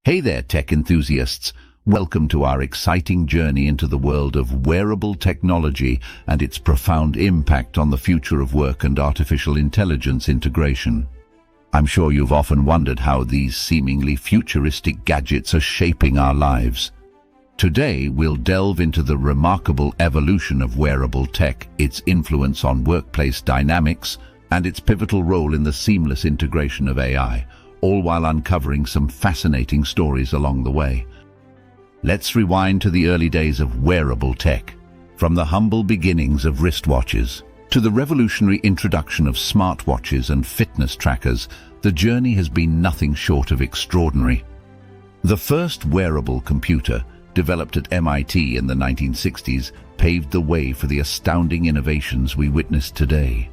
Hey there, tech enthusiasts. Welcome to our exciting journey into the world of wearable technology and its profound impact on the future of work and artificial intelligence integration. I'm sure you've often wondered how these seemingly futuristic gadgets are shaping our lives. Today, we'll delve into the remarkable evolution of wearable tech, its influence on workplace dynamics, and its pivotal role in the seamless integration of AI, all while uncovering some fascinating stories along the way. Let's rewind to the early days of wearable tech. From the humble beginnings of wristwatches to the revolutionary introduction of smartwatches and fitness trackers, the journey has been nothing short of extraordinary. The first wearable computer, developed at MIT in the 1960s, paved the way for the astounding innovations we witness today.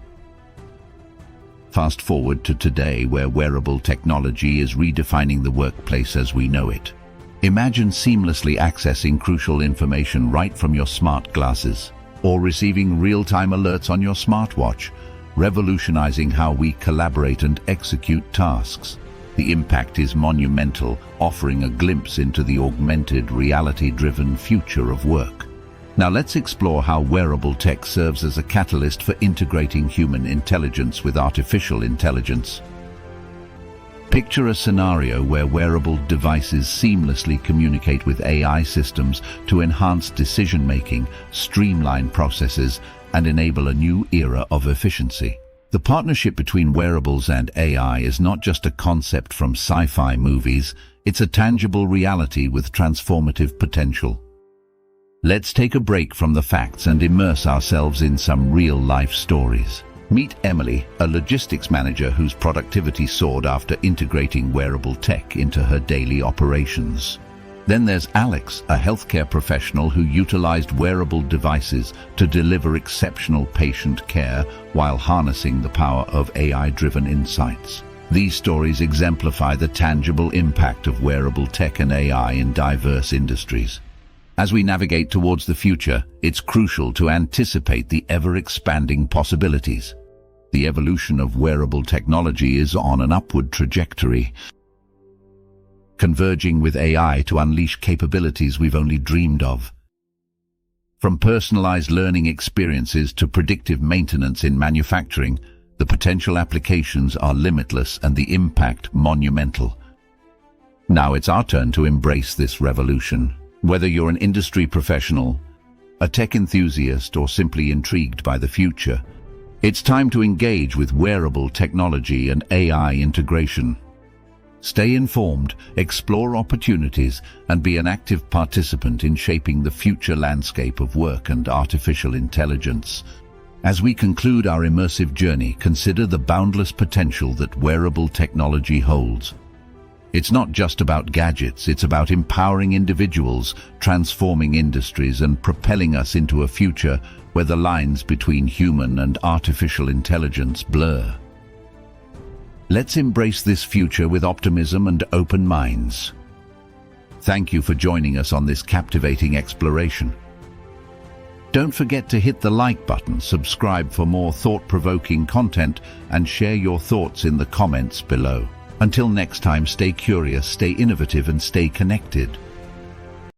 Fast forward to today, where wearable technology is redefining the workplace as we know it. Imagine seamlessly accessing crucial information right from your smart glasses, or receiving real-time alerts on your smartwatch, revolutionizing how we collaborate and execute tasks. The impact is monumental, offering a glimpse into the augmented, reality-driven future of work. Now let's explore how wearable tech serves as a catalyst for integrating human intelligence with artificial intelligence. Picture a scenario where wearable devices seamlessly communicate with AI systems to enhance decision-making, streamline processes, and enable a new era of efficiency. The partnership between wearables and AI is not just a concept from sci-fi movies, it's a tangible reality with transformative potential. Let's take a break from the facts and immerse ourselves in some real-life stories. Meet Emily, a logistics manager whose productivity soared after integrating wearable tech into her daily operations. Then there's Alex, a healthcare professional who utilized wearable devices to deliver exceptional patient care while harnessing the power of AI-driven insights. These stories exemplify the tangible impact of wearable tech and AI in diverse industries. As we navigate towards the future, it's crucial to anticipate the ever-expanding possibilities. The evolution of wearable technology is on an upward trajectory, converging with AI to unleash capabilities we've only dreamed of. From personalized learning experiences to predictive maintenance in manufacturing, the potential applications are limitless and the impact monumental. Now it's our turn to embrace this revolution. Whether you're an industry professional, a tech enthusiast, or simply intrigued by the future, it's time to engage with wearable technology and AI integration. Stay informed, explore opportunities, and be an active participant in shaping the future landscape of work and artificial intelligence. As we conclude our immersive journey, consider the boundless potential that wearable technology holds. It's not just about gadgets, it's about empowering individuals, transforming industries, and propelling us into a future where the lines between human and artificial intelligence blur. Let's embrace this future with optimism and open minds. Thank you for joining us on this captivating exploration. Don't forget to hit the like button, subscribe for more thought-provoking content, and share your thoughts in the comments below. Until next time, stay curious, stay innovative, and stay connected.